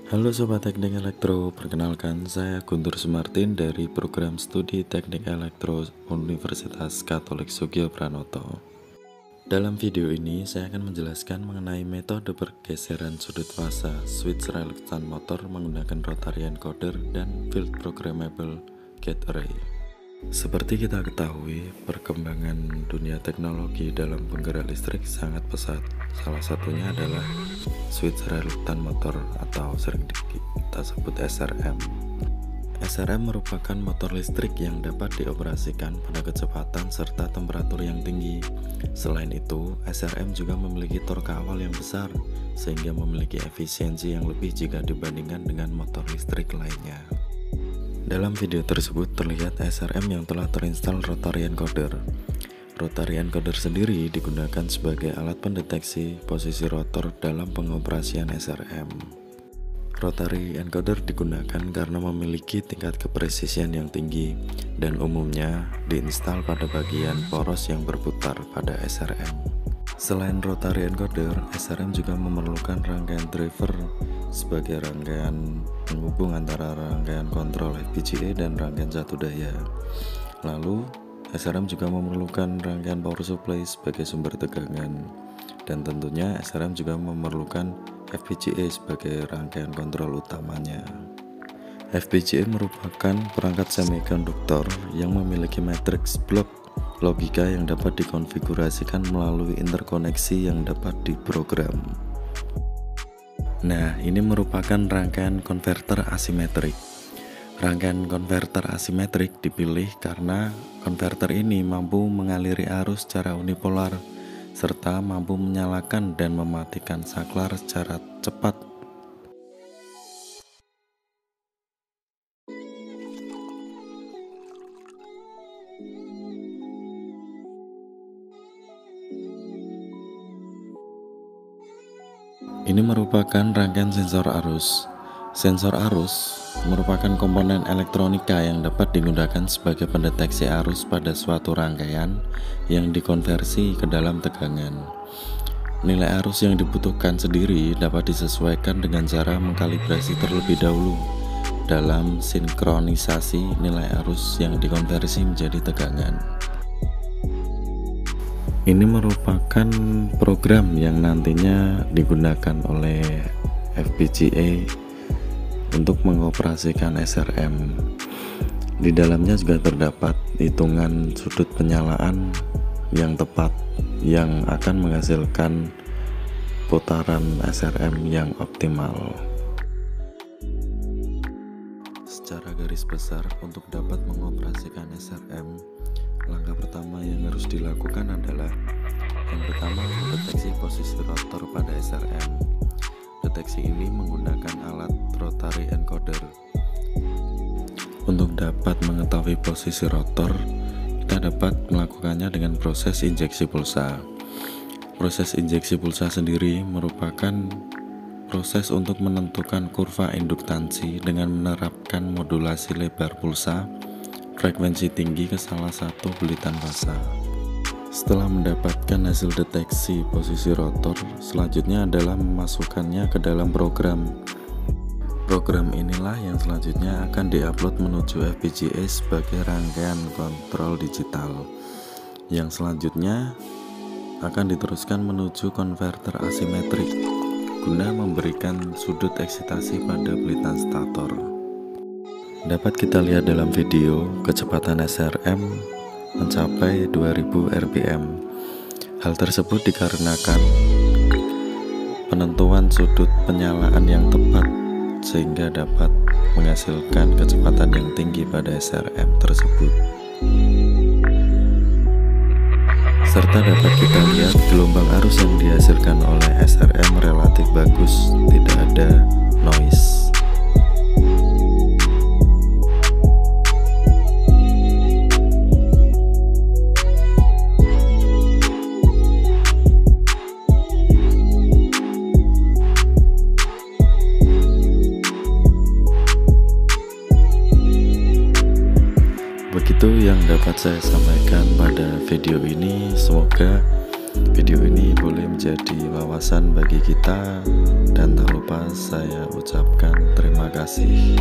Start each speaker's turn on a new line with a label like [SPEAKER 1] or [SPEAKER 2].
[SPEAKER 1] Halo Sobat Teknik Elektro, perkenalkan saya Guntur Sumartin dari program studi Teknik Elektro Universitas Katolik Sugio Pranoto. Dalam video ini saya akan menjelaskan mengenai metode pergeseran sudut fasa switch reluctant motor menggunakan rotary encoder dan field programmable gate array. Seperti kita ketahui, perkembangan dunia teknologi dalam penggerak listrik sangat pesat. Salah satunya adalah switch reluctant motor atau sering kita sebut SRM. SRM merupakan motor listrik yang dapat dioperasikan pada kecepatan serta temperatur yang tinggi. Selain itu, SRM juga memiliki torque awal yang besar, sehingga memiliki efisiensi yang lebih jika dibandingkan dengan motor listrik lainnya. Dalam video tersebut terlihat SRM yang telah terinstall rotary encoder. Rotary encoder sendiri digunakan sebagai alat pendeteksi posisi rotor dalam pengoperasian SRM. Rotary encoder digunakan karena memiliki tingkat kepresisian yang tinggi dan umumnya diinstal pada bagian poros yang berputar pada SRM. Selain rotary encoder, SRM juga memerlukan rangkaian driver sebagai rangkaian penghubung antara rangkaian kontrol FPGA dan rangkaian satu daya. Lalu, SRM juga memerlukan rangkaian power supply sebagai sumber tegangan. Dan tentunya SRM juga memerlukan FPGA sebagai rangkaian kontrol utamanya. FPGA merupakan perangkat semikonduktor yang memiliki matriks blok logika yang dapat dikonfigurasikan melalui interkoneksi yang dapat diprogram. Nah, ini merupakan rangkaian konverter asimetrik. Rangkaian konverter asimetrik dipilih karena konverter ini mampu mengaliri arus secara unipolar serta mampu menyalakan dan mematikan saklar secara cepat. Ini merupakan rangkaian sensor arus. Sensor arus merupakan komponen elektronika yang dapat digunakan sebagai pendeteksi arus pada suatu rangkaian yang dikonversi ke dalam tegangan. Nilai arus yang dibutuhkan sendiri dapat disesuaikan dengan cara mengkalibrasi terlebih dahulu dalam sinkronisasi nilai arus yang dikonversi menjadi tegangan. Ini merupakan program yang nantinya digunakan oleh FPGA untuk mengoperasikan SRM. Di dalamnya juga terdapat hitungan sudut penyalaan yang tepat yang akan menghasilkan putaran SRM yang optimal. Secara garis besar, untuk dapat mengoperasikan SRM, langkah pertama yang harus dilakukan adalah yang pertama, mendeteksi posisi rotor pada SRM. Deteksi ini menggunakan alat rotary encoder. Untuk dapat mengetahui posisi rotor, kita dapat melakukannya dengan proses injeksi pulsa. Proses injeksi pulsa sendiri merupakan proses untuk menentukan kurva induktansi dengan menerapkan modulasi lebar pulsa frekuensi tinggi ke salah satu bulitan fasa. Setelah mendapatkan hasil deteksi posisi rotor, selanjutnya adalah memasukkannya ke dalam program. Program inilah yang selanjutnya akan diupload menuju FPGA sebagai rangkaian kontrol digital, yang selanjutnya akan diteruskan menuju konverter asimetrik guna memberikan sudut eksitasi pada bulitan stator. Dapat kita lihat dalam video, kecepatan SRM mencapai 2000 rpm. Hal tersebut dikarenakan penentuan sudut penyalaan yang tepat sehingga dapat menghasilkan kecepatan yang tinggi pada SRM tersebut. Serta dapat kita lihat gelombang arus yang dihasilkan oleh SRM relatif bagus, tidak ada noise. Begitu yang dapat saya sampaikan pada video ini. Semoga video ini boleh menjadi wawasan bagi kita, dan tak lupa saya ucapkan terima kasih.